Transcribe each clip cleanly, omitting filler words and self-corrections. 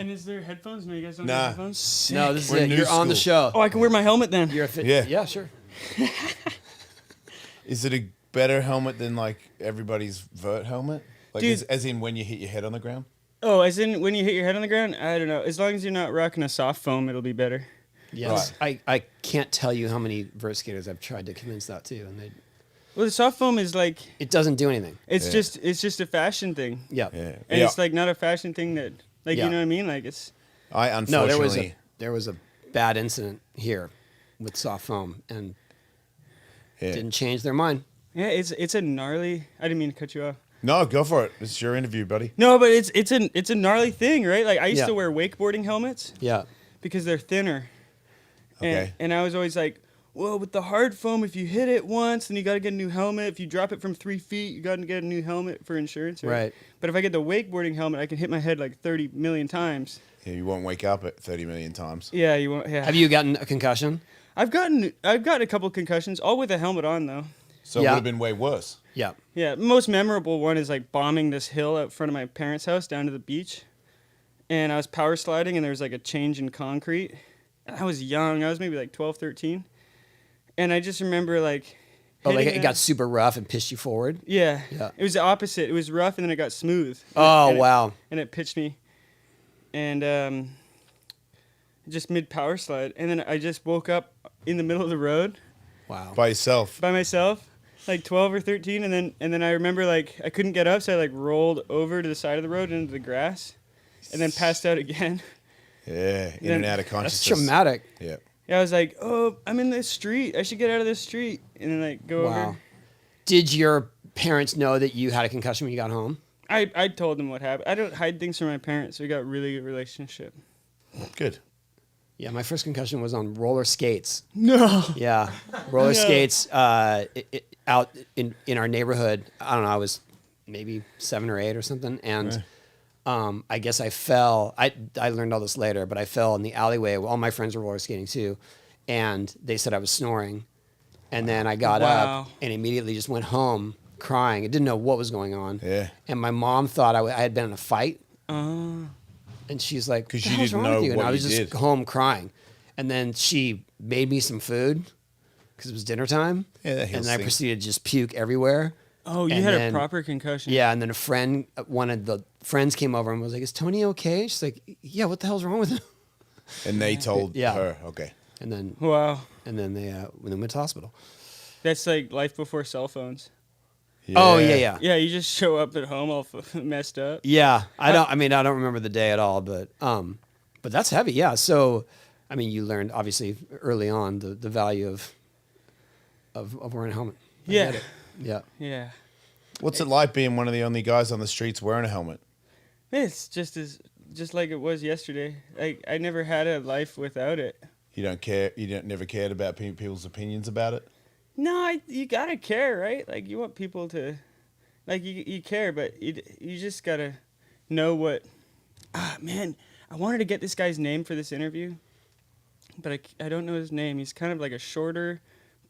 And is there headphones? No, you guys don't Nah. have headphones? Sick. No, this is We're it. new You're on the school. show. Oh, I can wear my helmet then. You're a fit. Yeah. Yeah, sure. Is it a better helmet than like everybody's vert helmet? Like Dude. as in when you hit your head on the ground? Oh, as in when you hit your head on the ground? I don't know. As long as you're not rocking a soft foam, it'll be better. Yes. I can't tell you how many vert skaters I've tried to convince that too, and Well, the soft foam is like it doesn't do anything. it's just a fashion thing. Yeah. Yeah. And it's like not a fashion thing that like Yeah. you know what I mean? Like it's I No, unfortunately there was a bad incident here with soft foam, and yeah. didn't change their mind. yeah, it's a gnarly. I didn't mean to cut you off. No, go for it. It's your interview, buddy. No, but it's a gnarly thing, right? Like I used Yeah. to wear wakeboarding helmets Yeah. because they're thinner. Okay. And I was always like, well, with the hard foam, if you hit it once, then you got to get a new helmet. If you drop it from 3 feet, you got to get a new helmet for insurance. Right. But if I get the wakeboarding helmet, I can hit my head like 30 million times. Yeah, you won't wake up at 30 million times. Yeah, you won't. Yeah. Have you gotten a concussion? I've gotten a couple concussions, all with a helmet on though. So it Yeah. would have been way worse. Yeah. Yeah, most memorable one is like bombing this hill out front of my parents' house down to the beach. And I was power sliding and there was like a change in concrete. I was young. I was maybe like 12, 13. And I just remember like Oh, like hitting it got super rough and pushed you forward? Yeah. Yeah. It was the opposite. It was rough and then it got smooth. Oh, And it- wow. and it pitched me. And just mid power slide. And then I just woke up in the middle of the road Wow. By yourself. by myself, like 12 or 13, and then I remember like I couldn't get up, so I like rolled over to the side of the road into the grass, and then passed out again. Yeah. In and out of That's consciousness. traumatic. Yeah. Yeah, I was like, oh, I'm in this street. I should get out of this street, and then like go Wow. over. Did your parents know that you had a concussion when you got home? I told them what happened. I don't hide things from my parents. So we got a really good relationship. Good. Yeah, my first concussion was on roller skates. No. Yeah, roller No. skates out in our neighborhood. I don't know. I was maybe 7 or 8 or something, and I guess I fell. I learned all this later, but I fell in the alleyway. All my friends were roller skating too, and they said I was snoring. And then I got Wow. up and immediately just went home crying. I didn't know what was going on. Yeah. And my mom thought I had been in a fight. Uh, And she's like, 'Cause "What the you hell's didn't wrong with know you?" And what I was you just did. home crying. And then she made me some food because it was dinner time. Yeah, that and heals then I things. proceeded to just puke everywhere. oh, you And had then- a proper concussion. Yeah, and then one of the friends came over and was like, "Is Tony okay?" She's like, "Yeah, what the hell's wrong with him?" And they told Yeah. her, okay. And then Wow. they went to the hospital. That's like life before cell phones. Oh yeah. Yeah, you just show up at home all messed up. Yeah, I don't remember the day at all, but that's heavy. Yeah. So, I mean, you learned obviously early on the value of wearing a helmet. I Yeah. get it. Yeah. Yeah. What's it like being one of the only guys on the streets wearing a helmet? It's just like it was yesterday. I never had a life without it. You don't care. You don't never cared about people's opinions about it. No, you gotta care, right? Like you want people to, like you care, but you just gotta know what. Ah, man, I wanted to get this guy's name for this interview, but I don't know his name. He's kind of like a shorter,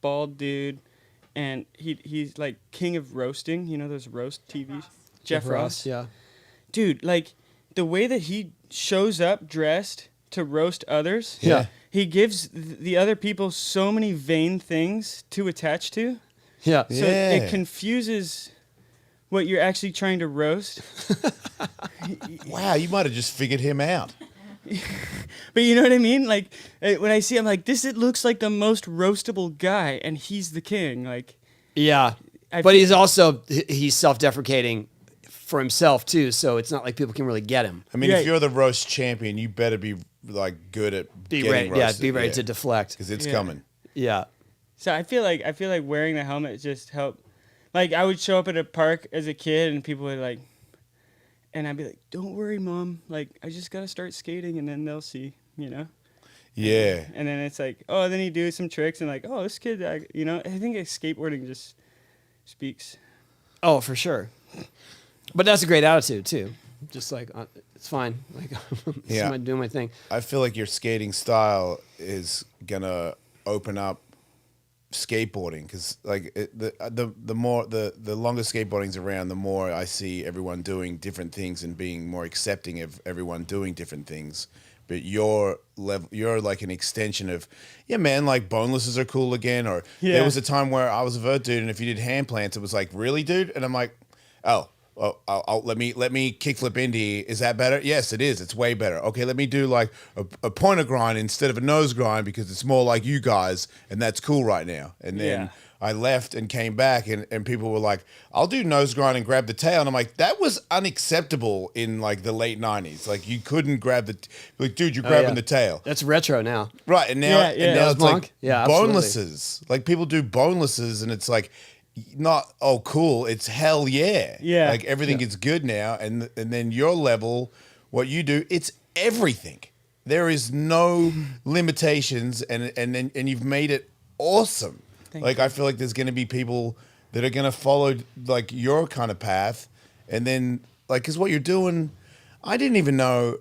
bald dude, and he's like king of roasting. You know those roast TVs. Jeff Ross. Yeah. Dude, like the way that he shows up dressed to roast others. Yeah. He gives the other people so many vain things to attach to. Yeah. So Yeah. it confuses what you're actually trying to roast. Wow, you might have just figured him out. But you know what I mean? Like when I see him, like it looks like the most roastable guy, and he's the king. Like Yeah. I But feel- he's also he's self-deprecating for himself too, so it's not like people can really get him. I mean, Yeah. if you're the roast champion, you better be like good at Be getting ready, roasted. be ready to deflect. because it's Yeah. coming. Yeah. so, I feel like wearing the helmet just helped. Like I would show up at a park as a kid, and people would like, and I'd be like, "Don't worry, Mom. Like I just gotta start skating, and then they'll see." You know. Yeah. And then it's like, oh, then you do some tricks, and like, oh, this kid, I think skateboarding just speaks. Oh, for sure. But that's a great attitude too. Just like it's fine. Like Yeah. I'm doing my thing. I feel like your skating style is gonna open up skateboarding, because like the longer skateboarding's around, the more I see everyone doing different things and being more accepting of everyone doing different things. But you're like an extension of, yeah, man, like bonelesses are cool again. Or there was a time where I was a vert dude, and if you did hand plants, it was like, really, dude? And I'm like, oh, let me kickflip indie. Is that better? Yes, it is. It's way better. Okay, let me do like a pointer grind instead of a nose grind because it's more like you guys, and that's cool right now. And then I left and came back, and people were like, I'll do nose grind and grab the tail. And I'm like, that was unacceptable in like the late 90s. Like you couldn't grab like, dude, you're grabbing the tail. That's retro now. Right. And now, and now it's like absolutely. bonelesses. Like people do bonelesses, and it's like, not cool, it's hell yeah. Like everything is good now, and then your level, what you do, it's everything. There is no limitations, and you've made it awesome. Thank you. I feel like there's going to be people that are going to follow like your kind of path, and then like, because what you're doing, I didn't even know.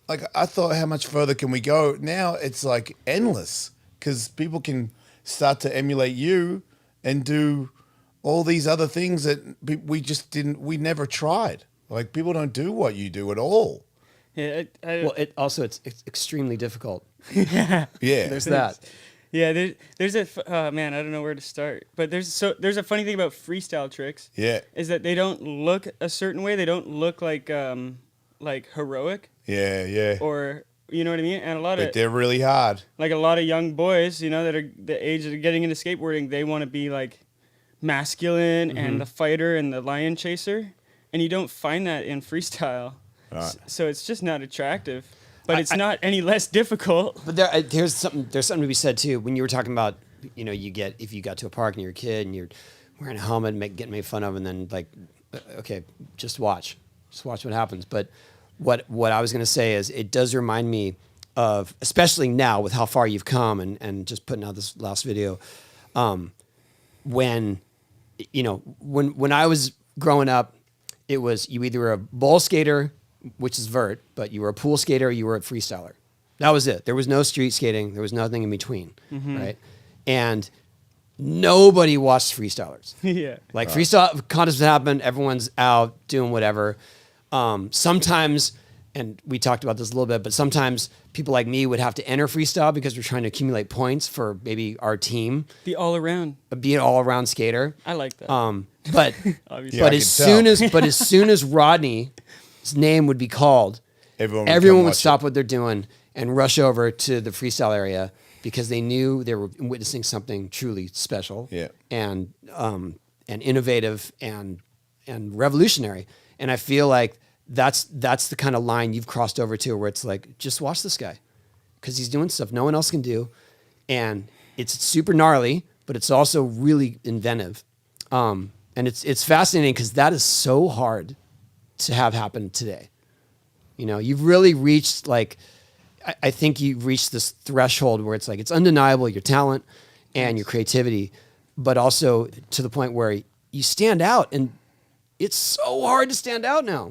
Like I thought, how much further can we go? Now it's like endless, because people can start to emulate you and do all these other things that we never tried. Like people don't do what you do at all. Yeah. It's extremely difficult. Yeah. There's that. Yeah. There's man, I don't know where to start, but there's a funny thing about freestyle tricks. Yeah. Is that they don't look a certain way. They don't look like heroic. Yeah. Or, you know what I mean? And But they're really hard. Like a lot of young boys, you know, that are the age of getting into skateboarding, they want to be like masculine and the fighter and the lion chaser, and you don't find that in freestyle. Right. So it's just not attractive, but it's not any less difficult. But there's something to be said too. When you were talking about, you know, if you got to a park and you're a kid and you're wearing a helmet and getting made fun of, and then like, okay, just watch what happens. But what I was going to say is, it does remind me of, especially now with how far you've come and just putting out this last video, when I was growing up, it was you either were a bowl skater, which is vert, but you were a pool skater, or you were a freestyler. That was it. There was no street skating. There was nothing in between, right? And nobody watched freestylers. Like freestyle contests happen, everyone's out doing whatever. Sometimes, and we talked about this a little bit, but sometimes people like me would have to enter freestyle because we're trying to accumulate points for maybe our team. Be all around skater. I like that. But as soon as Rodney's name would be called, everyone would stop what they're doing and rush over to the freestyle area, because they knew they were witnessing something truly special and innovative and revolutionary. And I feel like that's the kind of line you've crossed over to, where it's like, just watch this guy, because he's doing stuff no one else can do, and it's super gnarly, but it's also really inventive. And it's fascinating, because that is so hard to have happen today. You know, you've really reached, like, I think you've reached this threshold where it's like, it's undeniable, your talent and your creativity, but also to the point where you stand out, and it's so hard to stand out now.